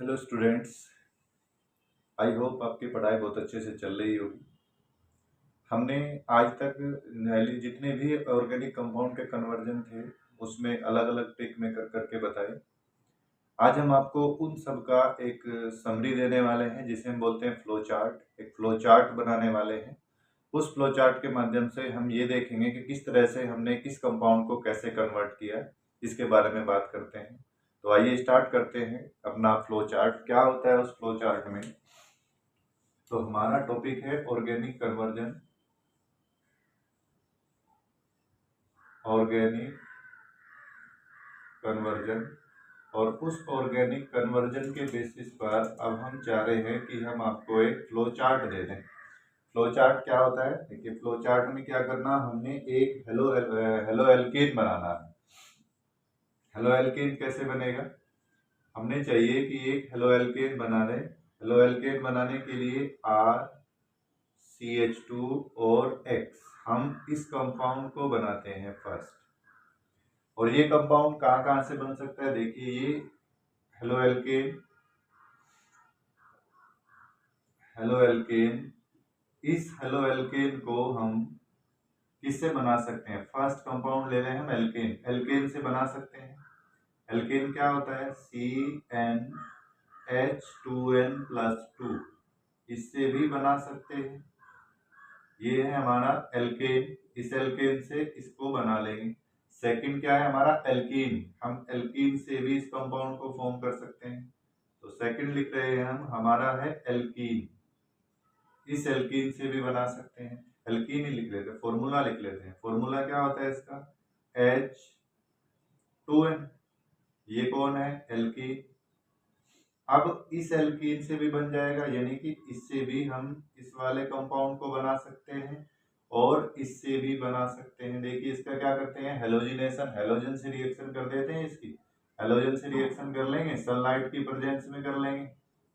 Hello students, I hope आपकी पढ़ाई बहुत अच्छे से चल रही होगी। हमने आज तक जितने भी ऑर्गेनिक कंपाउंड के कन्वर्जन थे उसमें अलग अलग ट्रिक में कर करके बताए। आज हम आपको उन सब का एक समरी देने वाले हैं जिसे हम बोलते हैं फ्लो चार्ट। एक फ्लो चार्ट बनाने वाले हैं। उस फ्लो चार्ट के माध्यम से हम ये देखेंगे कि किस तरह से हमने किस कंपाउंड को कैसे कन्वर्ट किया, इसके बारे में बात करते हैं। तो आइए स्टार्ट करते हैं अपना फ्लो चार्ट। क्या होता है उस फ्लो चार्ट में? तो हमारा टॉपिक है ऑर्गेनिक कन्वर्जन। Organic conversion. और उस ऑर्गेनिक कन्वर्जन के बेसिस पर अब हम चाह रहे हैं कि हम आपको एक फ्लो चार्ट दे दें। फ्लो चार्ट क्या होता है? देखिए, फ्लो चार्ट में क्या करना, हमने एक हेलो एल्केन बनाना है। हेलो एल्केन कैसे बनेगा? हमने चाहिए कि एक हेलो एल्केन बना दें। हेलो एल्केन बनाने के लिए RCH2 और X, हम इस कंपाउंड को बनाते हैं फर्स्ट। और ये कंपाउंड कहाँ कहाँ से बन सकता है? देखिए, ये हेलो एल्केन, हेलो एल्केन, इस हेलो एल्केन को हम किससे बना सकते हैं? फर्स्ट कंपाउंड ले रहे हैं हम एल्केन, एल्केन से बना सकते हैं। एल्केन क्या होता है? CnH2n+2, इससे भी बना सकते हैं। ये है हमारा एल्केन, इस एल्केन से इसको बना लेंगे। सेकंड क्या है हमारा? एल्कीन, हम एल्कीन से भी इस कंपाउंड को फॉर्म कर सकते हैं। तो सेकंड लिख रहे हैं हम, हमारा है एल्कीन, इस एल्कीन से भी बना सकते हैं। एल्कीन ही लिख लेते हैं, फॉर्मूला लिख लेते हैं। फॉर्मूला क्या होता है इसका? H2n। ये कौन है? एल्कीन। अब इस एल्कीन से भी बन जाएगा, यानी कि इससे भी हम इस वाले कंपाउंड को बना सकते हैं और इससे भी बना सकते हैं। देखिए, इसका क्या करते हैं? हेलोजिनेशन, हेलोजन से रिएक्शन कर देते हैं। इसकी हेलोजन से रिएक्शन कर लेंगे, सनलाइट की प्रेजेंस में कर लेंगे,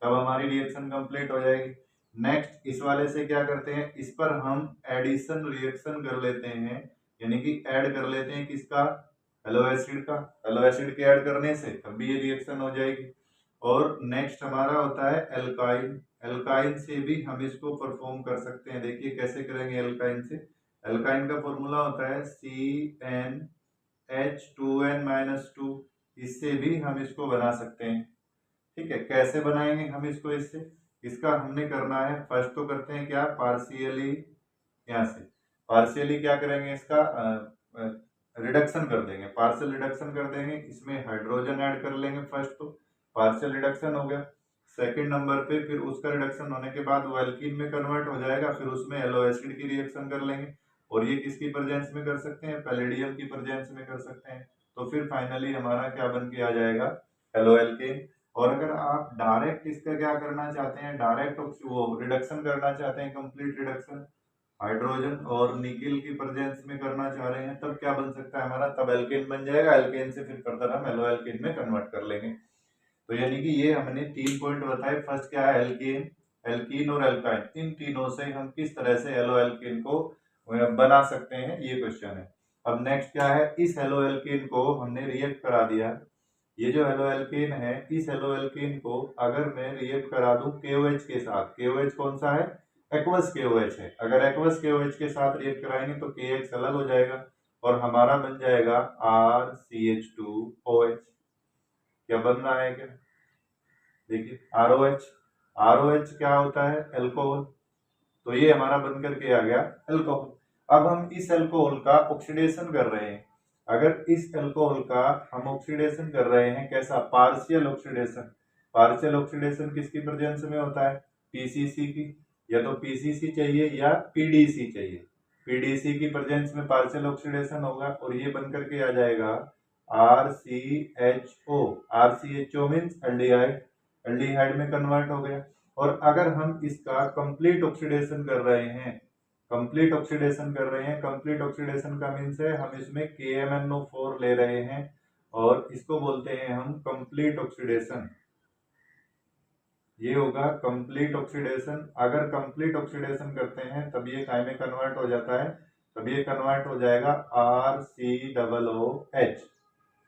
तब हमारी रिएक्शन कंप्लीट हो जाएगी। नेक्स्ट इस वाले से क्या करते हैं? इस पर हम एडिशन रिएक्शन कर लेते हैं, यानी कि ऐड कर लेते हैं किसका? हेलो एसिड का। हेलो एसिड के ऐड करने से तब भी ये रिएक्शन हो जाएगी। और नेक्स्ट हमारा होता है एल्काइन, एल्काइन से भी हम इसको परफॉर्म कर सकते हैं। देखिए कैसे करेंगे एल्काइन से। एल्काइन का फॉर्मूला होता है CnH2n-2, इससे भी हम इसको बना सकते हैं। ठीक है, कैसे बनाएंगे हम इसको? इससे इसका हमने करना है, फर्स्ट तो करते हैं क्या? पार्शियली, यहाँ से पार्शियली क्या करेंगे? इसका रिडक्शन कर देंगे, पार्शियल रिडक्शन कर देंगे। इसमें हाइड्रोजन ऐड कर लेंगे फर्स्ट, तो पार्शियल रिडक्शन हो गया। सेकंड नंबर पे फिर उसका रिडक्शन होने के बाद वो एल्कीन में कन्वर्ट हो जाएगा, फिर उसमें येलो एसिड की रिएक्शन कर लेंगे। और ये किसकी प्रेजेंस में कर सकते हैं? पैलेडियम की प्रेजेंस में कर सकते हैं। तो फिर फाइनली हमारा क्या बन के आ जाएगा? Halo alkane. और अगर आप डायरेक्ट इसका क्या करना चाहते हैं, डायरेक्ट वो रिडक्शन करना चाहते हैं, कंप्लीट रिडक्शन हाइड्रोजन और निकेल की प्रेजेंस में करना चाह रहे हैं, तब क्या बन सकता है हमारा? तब एल्केन बन जाएगा। एल्केन से फिर फर्दर हम एलो एल्केन में कन्वर्ट कर लेंगे। तो यानी कि ये हमने 3 पॉइंट बताए। फर्स्ट क्या है? एल्केन, एल्कीन और एल्काइन, इन तीनों से हम किस तरह से एलो एल्केन को बना सकते हैं, ये क्वेश्चन है। अब नेक्स्ट क्या है? इस हेलो एल्केन को हमने रिएक्ट करा दिया। ये जो हेलो एल्केन है, इस हेलो एल्केन को अगर मैं रिएक्ट करा दूं KOH के साथ, KOH कौन सा है? एक्वस KOH है। अगर एक्वस KOH के साथ रिएक्ट कराएंगे तो KX अलग हो जाएगा और हमारा बन जाएगा RCH2OH। क्या बन रहा है? क्या देखिए, ROH, ROH क्या होता है? अल्कोहल। तो ये हमारा बन करके आ गया अल्कोहल। अब हम इस अल्कोहल का ऑक्सीडेशन कर रहे हैं। अगर इस अल्कोहल का हम ऑक्सीडेशन कर रहे हैं, कैसा? Partial oxidation. पार्शियल ऑक्सीडेशन किसकी प्रेजेंस में होता है? PCC की। या तो PCC चाहिए या PDC चाहिए। PDC की प्रेजेंस में पार्शियल ऑक्सीडेशन होगा और ये बन करके आ जाएगा RCHO। RCHO means aldehyde, aldehyde में कन्वर्ट हो गया। और अगर हम इसका कंप्लीट ऑक्सीडेशन कर रहे हैं, कंप्लीट ऑक्सीडेशन कर रहे हैं, कंप्लीट ऑक्सीडेशन का मीन्स है हम इसमें KMnO4 ले रहे हैं और इसको बोलते हैं हम कंप्लीट ऑक्सीडेशन। ये होगा कंप्लीट ऑक्सीडेशन। अगर कंप्लीट ऑक्सीडेशन करते हैं तब ये काय में कन्वर्ट हो जाता है? तब ये कन्वर्ट हो जाएगा RCOOH,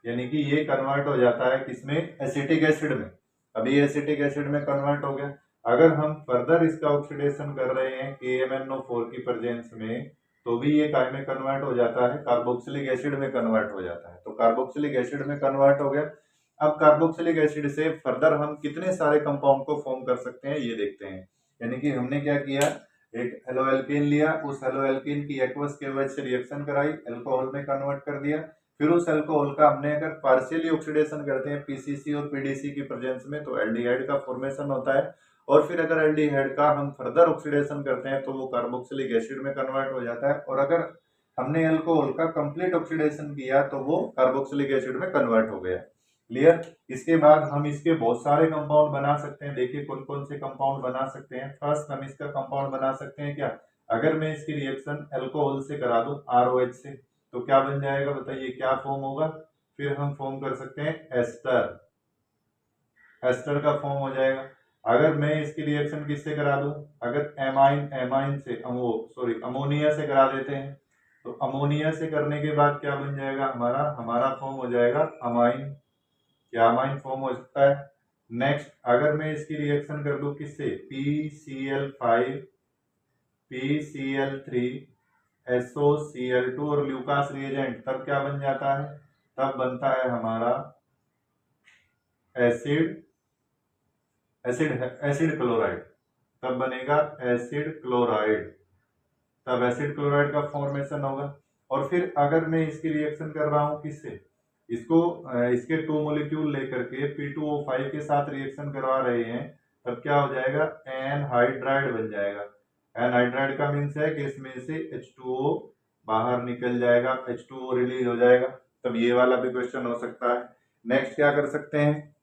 यानी कि ये कन्वर्ट हो जाता है किसमें? एसिटिक एसिड में। अभी एसिटिक एसिड में कन्वर्ट हो गया। अगर हम फर्दर इसका ऑक्सीडेशन कर रहे हैं KMnO4 की प्रेजेंस में, तो भी ये काय में कन्वर्ट हो जाता है, कार्बोक्सिलिक एसिड में कन्वर्ट हो जाता है। तो कार्बोक्सिलिक एसिड में कन्वर्ट हो गया। अब कार्बोक्सिलिक एसिड से फर्दर हम कितने सारे कंपाउंड को फॉर्म कर सकते हैं ये देखते हैं। यानी कि हमने क्या किया, एक हेलोएल्केन लिया, उस हेलोएल्केन की एक्वस KOH से रिएक्शन कराई, अल्कोहल में कन्वर्ट कर दिया। फिर उस अल्कोहल का हमने अगर पार्शियली ऑक्सीडेशन करते हैं PCC और PDC की प्रेजेंस में, तो एल्डिहाइड का फॉर्मेशन होता है। और फिर अगर एल्डिहाइड का हम फर्दर ऑक्सीडेशन करते हैं तो वो कार्बोक्सिलिक एसिड में कन्वर्ट हो जाता है। और अगर हमने अल्कोहल का कंप्लीट ऑक्सीडेशन किया तो वो कार्बोक्सिलिक एसिड में कन्वर्ट हो गया। क्लियर। इसके बाद हम इसके बहुत सारे कंपाउंड बना सकते हैं। देखिए कौन कौन से कंपाउंड बना सकते हैं। फर्स्ट हम इसका कंपाउंड बना सकते हैं क्या, अगर मैं इसकी रिएक्शन अल्कोहल से करा दूं ROH से, तो क्या बन जाएगा बताइए, क्या फॉर्म होगा। फिर हम फॉर्म कर सकते हैं एस्टर, एस्टर का फॉर्म हो जाएगा। अगर मैं इसकी रिएक्शन किससे करा दूं, अगर एमाइन से अमोनिया से करा देते हैं, तो अमोनिया से करने के बाद क्या बन जाएगा, हमारा फॉर्म हो जाएगा अमाइन। क्या अमाइन फॉर्म हो सकता है। नेक्स्ट अगर मैं इसकी रिएक्शन कर दूं किससे, PCl5 PCl3 SOCl2 और ल्यूकास रिएजेंट, तब क्या बन जाता है, तब बनता है हमारा एसिड क्लोराइड। तब बनेगा एसिड क्लोराइड, तब एसिड क्लोराइड का फॉर्मेशन होगा। और फिर अगर मैं इसकी रिएक्शन कर रहा हूं किससे, इसको इसके 2 मॉलिक्यूल लेकर के P2O5 के साथ रिएक्शन करवा रहे हैं, तब क्या हो जाएगा, एनहाइड्राइड बन जाएगा। एनहाइड्राइड का मीन्स है कि इसमें से H2O बाहर निकल जाएगा, H2O रिलीज हो जाएगा। तब ये वाला भी क्वेश्चन हो सकता है। नेक्स्ट क्या कर सकते हैं,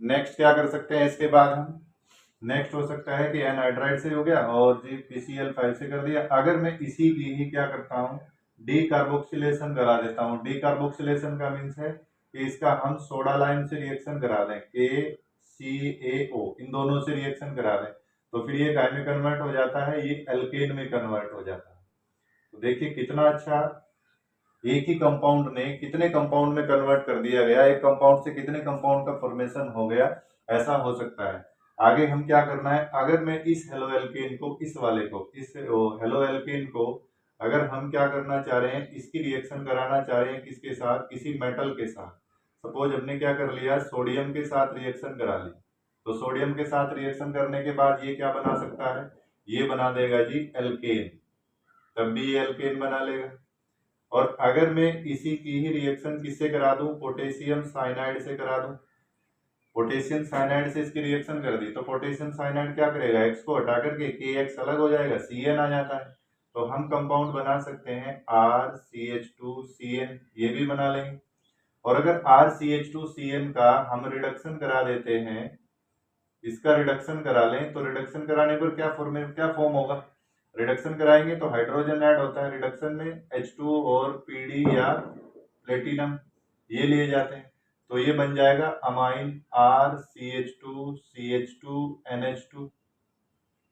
नेक्स्ट क्या कर सकते हैं इसके बाद हम, नेक्स्ट हो सकता है कि एनहाइड्राइड से हो गया और जी PCl5 से कर दिया। अगर मैं इसी की ही क्या करता हूँ, डीकार्बोक्सिलेशन करा देता हूँ। डीकार्बोक्सिलेशन का मीन्स है कि इसका हम सोडा लाइम से रिएक्शन करा दें, KCAO, इन दोनों से रिएक्शन करा दें, तो फिर ये काय में कन्वर्ट हो जाता है, ये एल्केन में कन्वर्ट हो जाता है। तो देखिए कितना अच्छा, एक ही कंपाउंड ने कितने कंपाउंड में कन्वर्ट कर दिया गया, एक कंपाउंड से कितने कंपाउंड का फॉर्मेशन हो गया, ऐसा हो सकता है। आगे हम क्या करना है, अगर मैं इस हेलोएल्केन को, इस वाले को, इस हेलोएल्केन को अगर हम क्या करना चाह रहे हैं, इसकी रिएक्शन कराना चाह रहे हैं किसके साथ, किसी मेटल के साथ। सपोज हमने क्या कर लिया, सोडियम के साथ रिएक्शन करा ली, तो सोडियम के साथ रिएक्शन करने के बाद ये क्या बना सकता है, ये बना देगा जी एल्केन, तब भी ये एल्केन बना लेगा। और अगर मैं इसी की ही रिएक्शन किससे करा दूं, पोटेशियम साइनाइड से करा दूं, पोटेशियम साइनाइड से इसकी रिएक्शन कर दी, तो पोटेशियम साइनाइड क्या करेगा, एक्स को हटा करके KX अलग हो जाएगा, CN आ जाता है। तो हम कंपाउंड बना सकते हैं RCH2CN, ये भी बना लेंगे। और अगर RCH2CN का हम रिडक्शन करा देते हैं, इसका रिडक्शन करा लें, तो रिडक्शन कराने पर क्या फॉर्म होगा, रिडक्शन कराएंगे तो हाइड्रोजन ऐड होता है, रिडक्शन में H2 और PD या प्लेटिनम ये लिए जाते हैं, तो ये बन जाएगा अमाइन RCH2CH2NH2,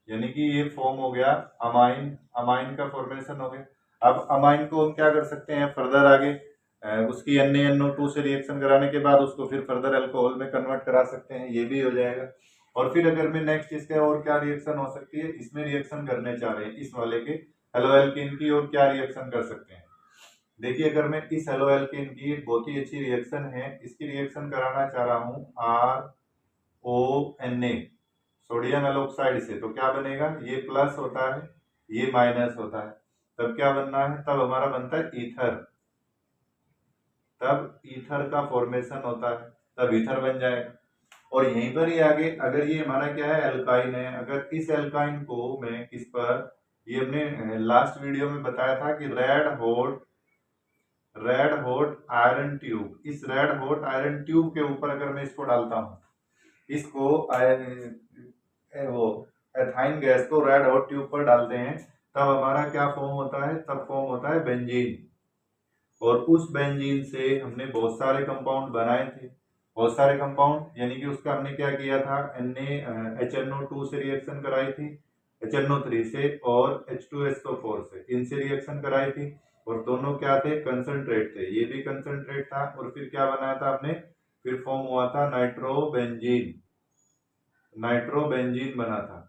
यानी कि ये फॉर्म हो गया अमाइन, अमाइन का फॉर्मेशन हो गया। अब अमाइन को हम क्या कर सकते हैं फर्दर आगे, उसकी NaNO2 से रिएक्शन कराने के बाद उसको फिर फर्दर अल्कोहल में कन्वर्ट करा सकते हैं, ये भी हो जाएगा। और फिर अगर मैं नेक्स्ट इसके और क्या रिएक्शन हो सकती है, इसमें रिएक्शन करने चाह रहे हैं इस वाले के हेलोएल्केन की, और क्या रिएक्शन कर सकते हैं। देखिए अगर मैं इस हेलोएल्केन की बहुत ही अच्छी रिएक्शन है, इसकी रिएक्शन कराना चाह रहा हूँ RONA सोडियम एलोक्साइड से, तो क्या बनेगा, ये प्लस होता है, ये माइनस होता है, तब क्या बनना है, तब हमारा बनता है ईथर, तब ईथर का फॉर्मेशन होता है, तब ईथर बन जाएगा। और यहीं पर ही आगे अगर ये हमारा क्या है, एल्काइन है, अगर इस एल्काइन को मैं किस पर, ये हमने लास्ट वीडियो में बताया था कि रेड हॉट आयरन ट्यूब, इस रेड हॉट आयरन ट्यूब के ऊपर अगर मैं इसको डालता हूँ, इसको वो एथाइन गैस को रेड हॉट ट्यूब पर डालते हैं, तब हमारा क्या फॉर्म होता है, तब फॉर्म होता है बेंजीन। और उस बेंजीन से हमने बहुत सारे कंपाउंड बनाए थे, बहुत सारे कंपाउंड, यानी कि उसका हमने क्या किया था, HNO2 से रिएक्शन कराई थी, HNO3 से और H2SO4 से, इनसे रिएक्शन कराई थी। और दोनों क्या थे, कंसंट्रेट थे, ये भी कंसंट्रेट था। और फिर क्या बनाया था आपने, फिर फॉर्म हुआ था नाइट्रोबेंजीन, नाइट्रोबेंजीन बना था,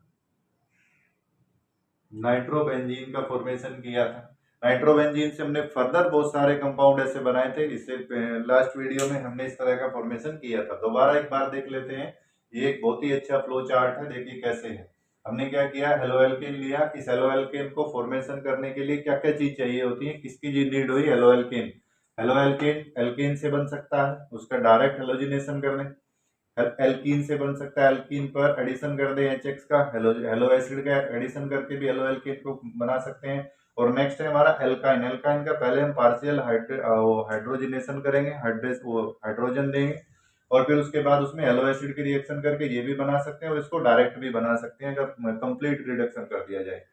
नाइट्रोबेंजीन का फॉर्मेशन किया था। नाइट्रोबेंजीन से हमने फर्दर बहुत सारे कंपाउंड ऐसे बनाए थे, इससे लास्ट वीडियो में हमने इस तरह का फॉर्मेशन किया था। दोबारा एक बार देख लेते हैं। ये एक बहुत ही अच्छा फ्लो चार्ट है, देखिए कैसे है। हमने क्या किया, हेलोएल्केन लिया। इस हेलोएल्केन को फॉर्मेशन करने के लिए क्या क्या चीज चाहिए होती है, किसकी नीड हुई, हेलोएल्केन। हेलोएल्केन एल्केन से बन सकता है, उसका डायरेक्ट हेलोजिनेशन करने, एल्कीन से बन सकता है, एल्कीन पर एडिशन कर दे HX का, हेलो एसिड का एडिशन करके भी हेलो एल्कीन को बना सकते हैं। और नेक्स्ट है हमारा एल्काइन। एल्काइन का पहले हम पार्शियल हाइड्रोजिनेशन करेंगे, हाइड्रोजन देंगे, और फिर उसके बाद उसमें हेलो एसिड की रिएक्शन करके ये भी बना सकते हैं, और इसको डायरेक्ट भी बना सकते हैं अगर कंप्लीट रिडक्शन कर दिया जाए।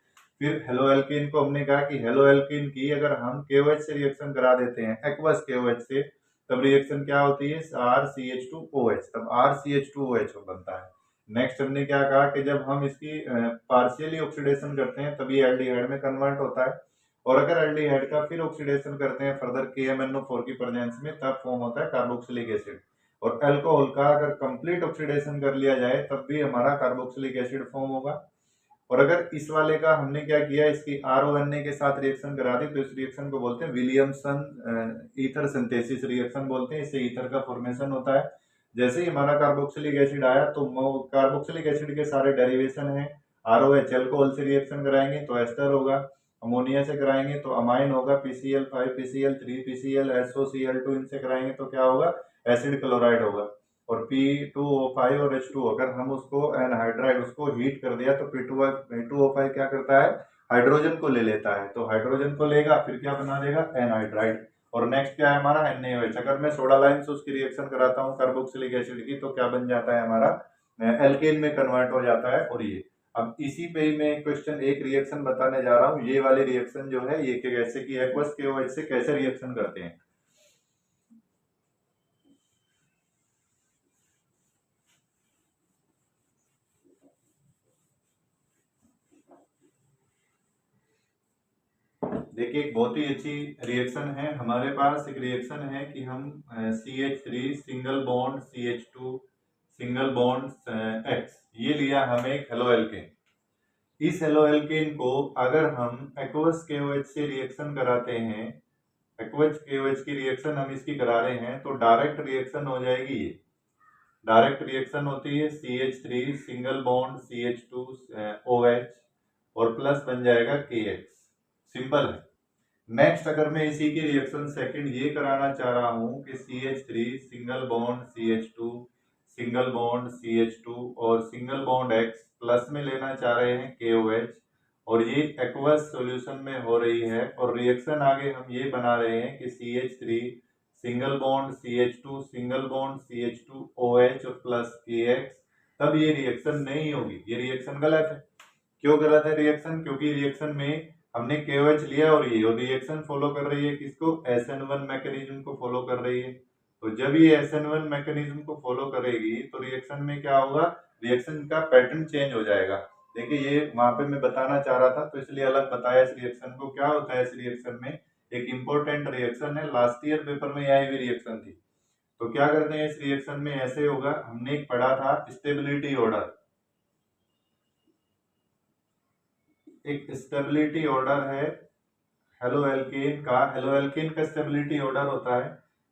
फिर हेलो एल्कीन को हमने कहा कि हेलो एल्कीन की अगर हम KOH से रिएक्शन करा देते हैं, एक्वस KOH से, तब रिएक्शन क्या होती है, RCH2OH, तब RCH2OH बनता है। नेक्स्ट हमने क्या कहा कि जब हम इसकी पार्शियली ऑक्सीडेशन करते हैं तब ये एल्डिहाइड में कन्वर्ट होता है, और अगर एल्डिहाइड का फिर ऑक्सीडेशन करते हैं फर्दर KMnO4 की प्रेजेंस में, तब फॉर्म होता है कार्बोक्सिलिक एसिड। और अल्कोहल का अगर कंप्लीट ऑक्सीडेशन कर लिया जाए तब भी हमारा कार्बोक्सिलिक एसिड फॉर्म होगा। और अगर इस वाले का हमने क्या किया, इसकी RONA के साथ रिएक्शन करा दी, तो इस रिएक्शन को बोलते हैं विलियमसन ईथर सिंथेसिस रिएक्शन बोलते हैं। इससे ईथर का फॉर्मेशन होता है। जैसे ही हमारा कार्बोक्सिलिक एसिड आया तो कार्बोक्सिलिक एसिड के सारे डेरिवेशन हैं। ROH अल्कोहल से रिएक्शन कराएंगे तो एस्टर होगा, अमोनिया से कराएंगे तो अमाइन होगा, PCl5 PCl3 PCl SOCl2 इनसे कराएंगे तो क्या होगा, एसिड क्लोराइड होगा। और P2O5 और H2, अगर हम उसको एनहाइड्राइड उसको हीट कर दिया तो P2O5 क्या करता है, हाइड्रोजन को ले लेता है, तो हाइड्रोजन को लेगा फिर क्या बना देगा, एनहाइड्राइड। और नेक्स्ट क्या है हमारा, NaOH। अगर मैं सोडा लाइम से उसकी रिएक्शन कराता हूँ कार्बोक्सिलिक एसिड की, तो क्या बन जाता है हमारा, एल्केन में कन्वर्ट हो जाता है। और ये अब इसी पे ही मैं क्वेश्चन एक रिएक्शन बताने जा रहा हूँ। ये वाली रिएक्शन जो है ये कैसे की, एक्वस KOH से कैसे रिएक्शन करते हैं। देखिए एक बहुत ही अच्छी रिएक्शन है हमारे पास। एक रिएक्शन है कि हम CH3 single bond CH2 single bond X, ये लिया हमें एक हेलो एल्केन। इस हेलो एल्केन को अगर हम एक्वस KOH से रिएक्शन कराते हैं, एक्वस KOH की रिएक्शन हम इसकी करा रहे हैं, तो डायरेक्ट रिएक्शन हो जाएगी ये, डायरेक्ट रिएक्शन होती है CH3 single bond CH2 OH, और प्लस बन जाएगा KX, सिंपल है। नेक्स्ट अगर मैं इसी की रिएक्शन सेकंड ये कराना चाह रहा हूँ कि CH3 single bond CH2 single bond CH2 और सिंगल बॉन्ड X, प्लस में लेना चाह रहे हैं KOH, और ये एक्वस सॉल्यूशन में हो रही है। और रिएक्शन आगे हम ये बना रहे हैं कि CH3 single bond CH2 single bond CH2 OH और प्लस KX, तब ये रिएक्शन नहीं होगी, ये रिएक्शन गलत है। क्यों गलत है रिएक्शन, क्योंकि रिएक्शन में हमने KOH लिया और ये, और रिएक्शन फॉलो कर रही है किसको, SN1 मैकेनिज्म को फॉलो कर रही है। तो जब ये SN1 मैकेनिज्म को फॉलो करेगी तो रिएक्शन में क्या होगा, रिएक्शन का पैटर्न चेंज हो जाएगा। देखिए ये वहां पे मैं बताना चाह रहा था तो इसलिए अलग बताया इस रिएक्शन को। क्या होता है इस रिएक्शन में, एक इंपॉर्टेंट रिएक्शन है, लास्ट ईयर पेपर में आई हुई रिएक्शन थी। तो क्या करते हैं इस रिएक्शन में, ऐसे होगा, हमने एक पढ़ा था स्टेबिलिटी ऑर्डर, एक स्टेबिलिटी ऑर्डर है हेलो एल्केन का। हेलो एल्केन का स्टेबिलिटी ऑर्डर होता है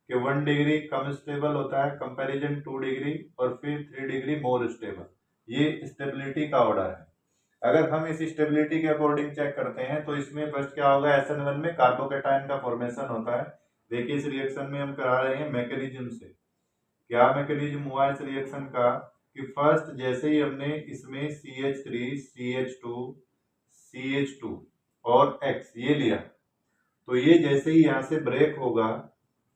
कि 1 डिग्री कम स्टेबल होता है कंपैरिजन 2 डिग्री, और फिर 3 डिग्री मोर स्टेबल, ये स्टेबिलिटी का ऑर्डर है। अगर हम इस स्टेबिलिटी के अकॉर्डिंग चेक करते हैं तो इसमें फर्स्ट क्या होगा, SN1 में कार्बोकेटाइन का फॉर्मेशन होता है। देखिए इस रिएक्शन में हम करा रहे हैं मैकेनिज्म से, क्या मैकेनिज्म हुआ इस रिएक्शन का, कि फर्स्ट जैसे ही हमने इसमें CH3 CH2 CH2 और X ये लिया, तो ये जैसे ही यहाँ से ब्रेक होगा,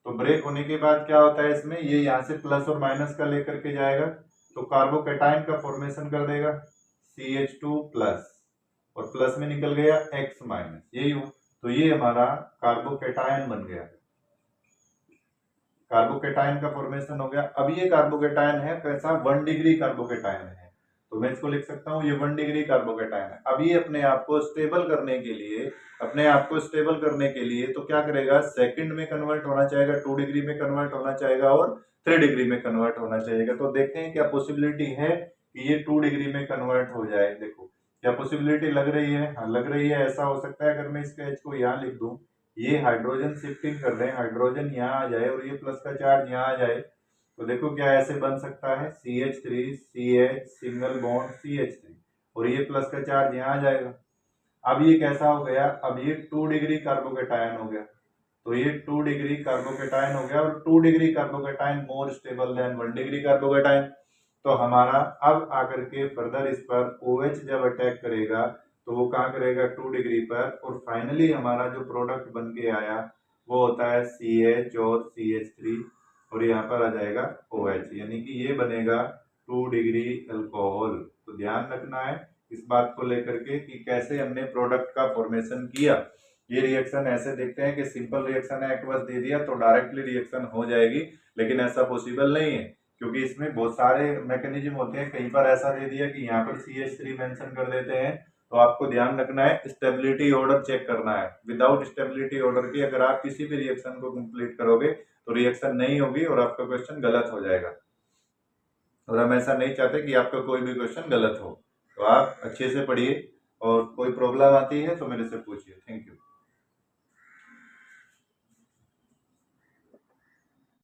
तो ब्रेक होने के बाद क्या होता है इसमें, ये यहाँ से प्लस और माइनस का लेकर के जाएगा, तो कार्बोकेटाइन का फॉर्मेशन कर देगा CH2 प्लस, और प्लस में निकल गया X माइनस, यही हो, तो ये हमारा कार्बोकेटाइन बन गया, कार्बोकेटाइन का फॉर्मेशन हो गया। अब ये कार्बोकेटाइन है कैसा, 1 डिग्री कार्बोकेटाइन है। तो मैं इसको लिख सकता हूँ ये 1 डिग्री कार्बोकेटायन है। अब ये अपने आप को स्टेबल करने के लिए तो क्या करेगा, सेकंड में कन्वर्ट होना चाहेगा, 2 डिग्री में कन्वर्ट होना चाहेगा और 3 डिग्री में कन्वर्ट होना चाहिएगा। तो देखते हैं क्या पॉसिबिलिटी है कि ये 2 डिग्री में कन्वर्ट हो जाए। देखो क्या पॉसिबिलिटी लग रही है? हाँ लग रही है। ऐसा हो सकता है अगर मैं इसके H को यहाँ लिख दूं, ये हाइड्रोजन शिफ्टिंग कर रहे हैं, हाइड्रोजन यहाँ आ जाए और ये प्लस का चार्ज यहाँ आ जाए, तो देखो क्या ऐसे बन सकता है, CH3 CH single bond CH3 और ये प्लस का चार्ज यहाँ आ जाएगा। अब ये कैसा हो गया, अब ये 2 डिग्री कार्बोकेटायन हो गया। तो ये 2 डिग्री कार्बोकेटायन हो गया और 2 degree carbocation more stable then 1 degree carbocation. तो हमारा अब आकर के फर्दर इस पर OH जब अटैक करेगा तो वो कहाँ करेगा, 2 डिग्री पर, और फाइनली हमारा जो प्रोडक्ट बन के आया वो होता है CH और CH3 और यहाँ पर आ जाएगा OH, यानी कि ये बनेगा 2 डिग्री अल्कोहल। तो ध्यान रखना है इस बात को लेकर के कि कैसे हमने प्रोडक्ट का फॉर्मेशन किया। ये रिएक्शन ऐसे देखते हैं कि सिंपल रिएक्शन है, बस दे दिया तो डायरेक्टली रिएक्शन हो जाएगी, लेकिन ऐसा पॉसिबल नहीं है क्योंकि इसमें बहुत सारे मैकेनिज्म होते हैं। कई बार ऐसा दे दिया कि यहाँ पर CH3 मेंशन कर देते हैं, तो आपको ध्यान रखना है स्टेबिलिटी ऑर्डर चेक करना है। विदाउट स्टेबिलिटी ऑर्डर की अगर आप किसी भी रिएक्शन को कंप्लीट करोगे तो रिएक्शन नहीं होगी और आपका क्वेश्चन गलत हो जाएगा, और हम ऐसा नहीं चाहते कि आपका कोई भी क्वेश्चन गलत हो। तो आप अच्छे से पढ़िए और कोई प्रॉब्लम आती है तो मेरे से पूछिए। Thank you.